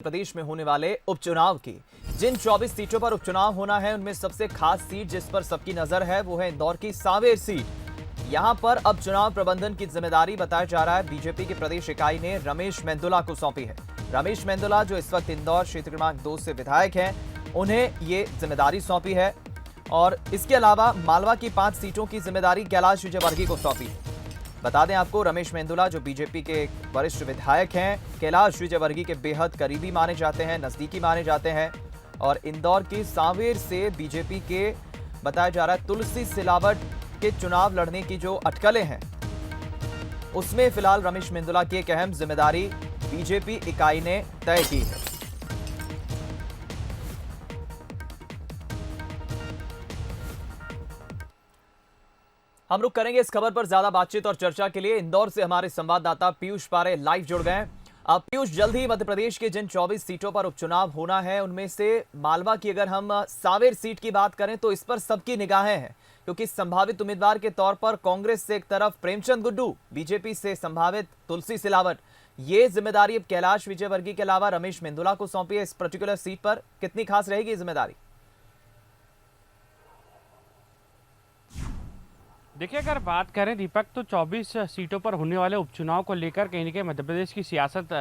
प्रदेश में होने वाले उपचुनाव की। जिन 24 सीटों पर उपचुनाव होना है उनमें सबसे खास सीट जिस पर सबकी नजर है वो है इंदौर की सांवेर सीट। यहां पर अब चुनाव प्रबंधन की जिम्मेदारी बताया जा रहा है बीजेपी की प्रदेश इकाई ने रमेश मेंदोला को सौंपी है। रमेश मेंदोला जो इस वक्त इंदौर क्षेत्र क्रमांक 2 से विधायक हैं, उन्हें ये जिम्मेदारी सौंपी है और इसके अलावा मालवा की 5 सीटों की जिम्मेदारी कैलाश विजयवर्गीय को सौंपी है। बता दें आपको, रमेश मेंदोला जो बीजेपी के एक वरिष्ठ विधायक हैं, कैलाश विजयवर्गीय के बेहद करीबी माने जाते हैं, नजदीकी माने जाते हैं और इंदौर की सांवेर से बीजेपी के बताया जा रहा है तुलसी सिलावट के चुनाव लड़ने की जो अटकलें हैं उसमें फिलहाल रमेश मेंदोला की एक अहम जिम्मेदारी बीजेपी इकाई ने तय की है। हम लोग करेंगे इस खबर पर ज्यादा बातचीत और चर्चा के लिए इंदौर से हमारे संवाददाता पीयूष पारे लाइव जुड़ गए। अब पीयूष, जल्द ही मध्य प्रदेश के जिन 24 सीटों पर उपचुनाव होना है उनमें से मालवा की अगर हम सांवेर सीट की बात करें तो इस पर सबकी निगाहें हैं, क्योंकि संभावित उम्मीदवार के तौर पर कांग्रेस से एक तरफ प्रेमचंद गुड्डू, बीजेपी से संभावित तुलसी सिलावट, ये जिम्मेदारी अब कैलाश विजयवर्गीय के अलावा रमेश मेंदोला को सौंपी है। इस पर्टिकुलर सीट पर कितनी खास रहेगी जिम्मेदारी? देखिए, अगर बात करें दीपक, तो 24 सीटों पर होने वाले उपचुनाव को लेकर कहीं न कहीं मध्य प्रदेश की सियासत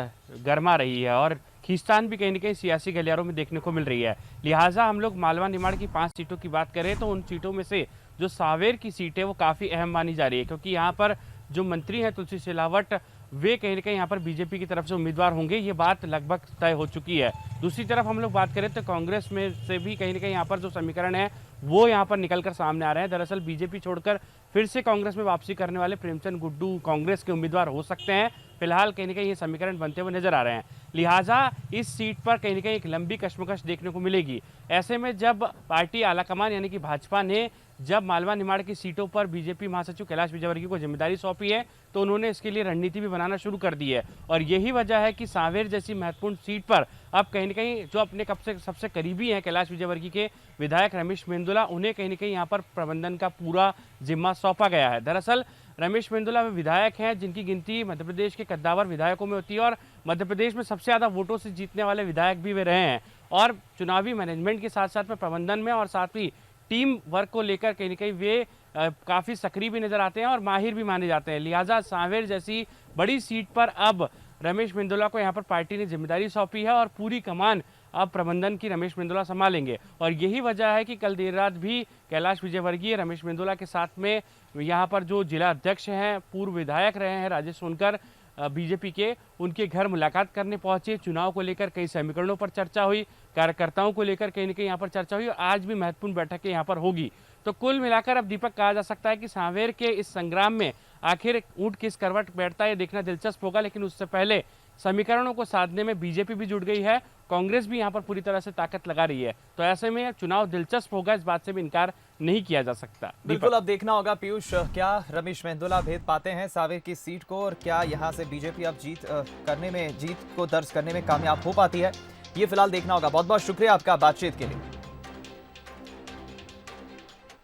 गर्मा रही है और खींचतान भी कहीं न कहीं सियासी गलियारों में देखने को मिल रही है। लिहाजा हम लोग मालवा निमाड़ की 5 सीटों की बात करें तो उन सीटों में से जो सांवेर की सीट है वो काफ़ी अहम मानी जा रही है, क्योंकि यहाँ पर जो मंत्री हैं तुलसी सिलावट, वे कहीं न कहीं यहाँ पर बीजेपी की तरफ से उम्मीदवार होंगे, ये बात लगभग तय हो चुकी है। दूसरी तरफ हम लोग बात करें तो कांग्रेस में से भी कहीं न कहीं यहाँ पर जो समीकरण है वो यहाँ पर निकल कर सामने आ रहे हैं। दरअसल बीजेपी छोड़कर फिर से कांग्रेस में वापसी करने वाले प्रेमचंद गुड्डू कांग्रेस के उम्मीदवार हो सकते हैं। फिलहाल कहीं न कहीं ये समीकरण बनते हुए नजर आ रहे हैं। लिहाजा इस सीट पर कहीं न कहीं एक लंबी कश्मकश देखने को मिलेगी। ऐसे में जब पार्टी आलाकमान यानी कि भाजपा ने जब मालवा निमाड़ की सीटों पर बीजेपी महासचिव कैलाश विजयवर्गीय को जिम्मेदारी सौंपी है तो उन्होंने इसके लिए रणनीति भी बनाना शुरू कर दी है और यही वजह है कि सांवेर जैसी महत्वपूर्ण सीट पर अब कहीं न कहीं जो अपने कब से सबसे करीबी हैं कैलाश विजयवर्गीय के विधायक रमेश मेंदोला, उन्हें कहीं न कहीं यहाँ पर प्रबंधन का पूरा जिम्मा सौंपा गया है। दरअसल रमेश मेंदोला वे विधायक हैं जिनकी गिनती मध्य प्रदेश के कद्दावर विधायकों में होती है और मध्य प्रदेश में सबसे ज़्यादा वोटों से जीतने वाले विधायक भी वे रहे हैं और चुनावी मैनेजमेंट के साथ साथ में प्रबंधन में और साथ ही टीम वर्क को लेकर कहीं न कहीं वे काफ़ी सक्रिय भी नजर आते हैं और माहिर भी माने जाते हैं। लिहाजा सांवेर जैसी बड़ी सीट पर अब रमेश मेंदोला को यहाँ पर पार्टी ने जिम्मेदारी सौंपी है और पूरी कमान अब प्रबंधन की रमेश मेंदोला संभालेंगे और यही वजह है कि कल देर रात भी कैलाश विजयवर्गीय रमेश मेंदोला के साथ में यहाँ पर जो जिला अध्यक्ष हैं, पूर्व विधायक रहे हैं राजेश सोनकर बीजेपी के, उनके घर मुलाकात करने पहुंचे। चुनाव को लेकर कई समीकरणों पर चर्चा हुई, कार्यकर्ताओं को लेकर कहीं न कहीं यहाँ पर चर्चा हुई और आज भी महत्वपूर्ण बैठकें यहाँ पर होगी। तो कुल मिलाकर अब दीपक कहा जा सकता है कि सांवेर के इस संग्राम में आखिर ऊंट किस करवट बैठता है ये देखना दिलचस्प होगा, लेकिन उससे पहले समीकरणों को साधने में बीजेपी भी जुट गई है, कांग्रेस भी यहाँ पर पूरी तरह से ताकत लगा रही है। तो ऐसे में चुनाव दिलचस्प होगा, इस बात से भी इनकार नहीं किया जा सकता। बिल्कुल, अब देखना होगा पीयूष, क्या रमेश मेंदोला भेद पाते हैं सांवेर की सीट को और क्या यहाँ से बीजेपी अब जीत को दर्ज करने में कामयाब हो पाती है, ये फिलहाल देखना होगा। बहुत बहुत शुक्रिया आपका बातचीत के लिए।